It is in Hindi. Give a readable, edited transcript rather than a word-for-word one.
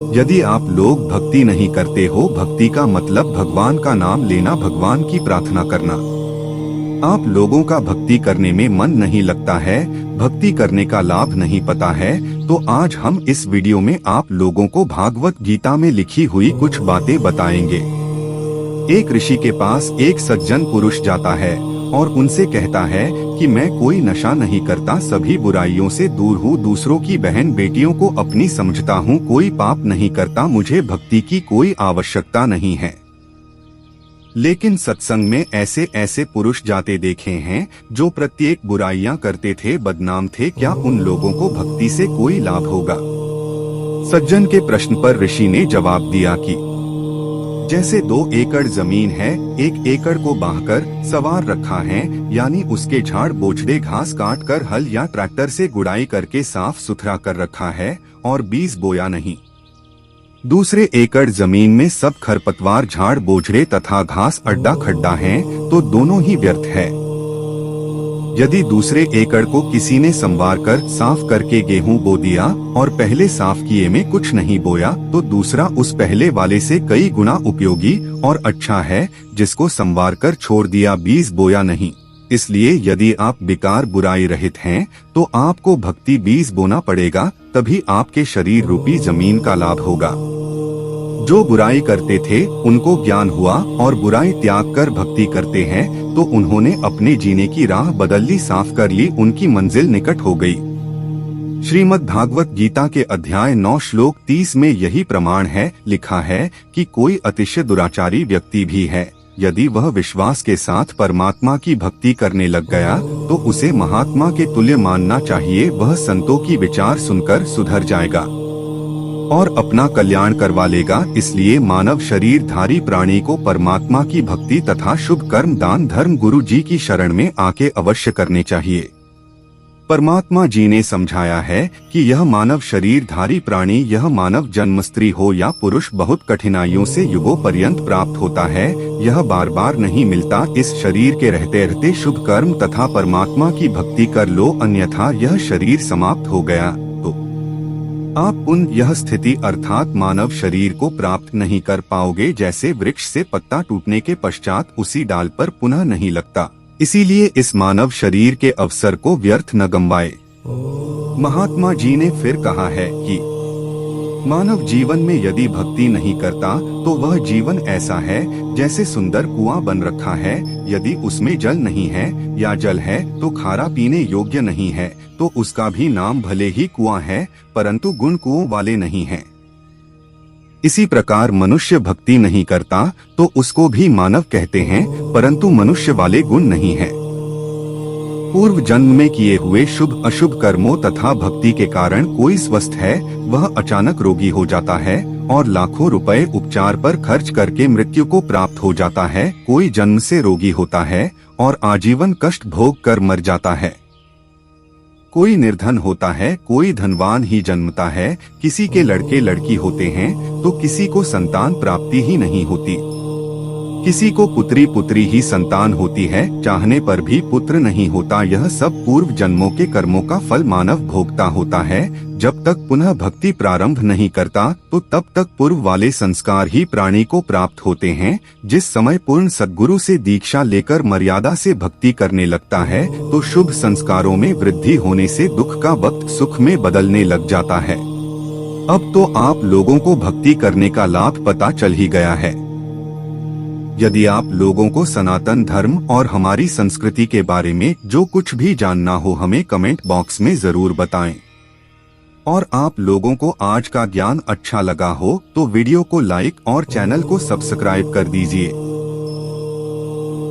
यदि आप लोग भक्ति नहीं करते हो, भक्ति का मतलब भगवान का नाम लेना, भगवान की प्रार्थना करना। आप लोगों का भक्ति करने में मन नहीं लगता है, भक्ति करने का लाभ नहीं पता है, तो आज हम इस वीडियो में आप लोगों को भागवत गीता में लिखी हुई कुछ बातें बताएंगे। एक ऋषि के पास एक सज्जन पुरुष जाता है और उनसे कहता है कि मैं कोई नशा नहीं करता, सभी बुराइयों से दूर हूँ, दूसरों की बहन बेटियों को अपनी समझता हूँ, कोई पाप नहीं करता, मुझे भक्ति की कोई आवश्यकता नहीं है। लेकिन सत्संग में ऐसे ऐसे पुरुष जाते देखे हैं जो प्रत्येक बुराइयां करते थे, बदनाम थे, क्या उन लोगों को भक्ति से कोई लाभ होगा? सज्जन के प्रश्न पर ऋषि ने जवाब दिया कि जैसे 2 एकड़ जमीन है, 1 एकड़ को बांधकर सवार रखा है, यानी उसके झाड़ बोझड़े घास काट कर हल या ट्रैक्टर से गुड़ाई करके साफ सुथरा कर रखा है और बीज बोया नहीं। दूसरे एकड़ जमीन में सब खरपतवार, झाड़ बोझड़े तथा घास अड्डा खड्डा हैं, तो दोनों ही व्यर्थ है। यदि दूसरे एकड़ को किसी ने संवार कर साफ करके गेहूं बो दिया और पहले साफ किए में कुछ नहीं बोया, तो दूसरा उस पहले वाले से कई गुना उपयोगी और अच्छा है, जिसको संवार कर छोड़ दिया, बीज बोया नहीं। इसलिए यदि आप बेकार बुराई रहित हैं, तो आपको भक्ति बीज बोना पड़ेगा, तभी आपके शरीर रूपी जमीन का लाभ होगा। जो बुराई करते थे उनको ज्ञान हुआ और बुराई त्याग कर भक्ति करते हैं, तो उन्होंने अपने जीने की राह बदल ली, साफ कर ली, उनकी मंजिल निकट हो गई। श्रीमद् भागवत गीता के अध्याय 9 श्लोक 30 में यही प्रमाण है। लिखा है कि कोई अतिशय दुराचारी व्यक्ति भी है, यदि वह विश्वास के साथ परमात्मा की भक्ति करने लग गया तो उसे महात्मा के तुल्य मानना चाहिए। वह संतों की विचार सुनकर सुधर जाएगा और अपना कल्याण करवा लेगा। इसलिए मानव शरीरधारी प्राणी को परमात्मा की भक्ति तथा शुभ कर्म, दान धर्म गुरु जी की शरण में आके अवश्य करने चाहिए। परमात्मा जी ने समझाया है कि यह मानव शरीरधारी प्राणी, यह मानव जन्म स्त्री हो या पुरुष, बहुत कठिनाइयों से युगों पर्यंत प्राप्त होता है। यह बार बार नहीं मिलता। इस शरीर के रहते रहते शुभ कर्म तथा परमात्मा की भक्ति कर लो, अन्यथा यह शरीर समाप्त हो गया तो आप यह स्थिति अर्थात मानव शरीर को प्राप्त नहीं कर पाओगे। जैसे वृक्ष से पत्ता टूटने के पश्चात उसी डाल पर पुनः नहीं लगता, इसीलिए इस मानव शरीर के अवसर को व्यर्थ न गंवाए। महात्मा जी ने फिर कहा है कि मानव जीवन में यदि भक्ति नहीं करता तो वह जीवन ऐसा है जैसे सुंदर कुआं बन रखा है, यदि उसमें जल नहीं है या जल है तो खारा पीने योग्य नहीं है, तो उसका भी नाम भले ही कुआं है, परंतु गुण कुओं वाले नहीं हैं। इसी प्रकार मनुष्य भक्ति नहीं करता तो उसको भी मानव कहते हैं, परंतु मनुष्य वाले गुण नहीं हैं। पूर्व जन्म में किए हुए शुभ अशुभ कर्मों तथा भक्ति के कारण कोई स्वस्थ है, वह अचानक रोगी हो जाता है और लाखों रुपए उपचार पर खर्च करके मृत्यु को प्राप्त हो जाता है। कोई जन्म से रोगी होता है और आजीवन कष्ट भोग कर मर जाता है। कोई निर्धन होता है, कोई धनवान ही जन्मता है। किसी के लड़के लड़की होते हैं तो किसी को संतान प्राप्ति ही नहीं होती। किसी को पुत्री पुत्री ही संतान होती है, चाहने पर भी पुत्र नहीं होता। यह सब पूर्व जन्मों के कर्मों का फल मानव भोगता होता है। जब तक पुनः भक्ति प्रारंभ नहीं करता तो तब तक पूर्व वाले संस्कार ही प्राणी को प्राप्त होते हैं। जिस समय पूर्ण सद्गुरु से दीक्षा लेकर मर्यादा से भक्ति करने लगता है तो शुभ संस्कारों में वृद्धि होने से दुख का वक्त सुख में बदलने लग जाता है। अब तो आप लोगों को भक्ति करने का लाभ पता चल ही गया है। यदि आप लोगों को सनातन धर्म और हमारी संस्कृति के बारे में जो कुछ भी जानना हो, हमें कमेंट बॉक्स में जरूर बताएं। और आप लोगों को आज का ज्ञान अच्छा लगा हो तो वीडियो को लाइक और चैनल को सब्सक्राइब कर दीजिए।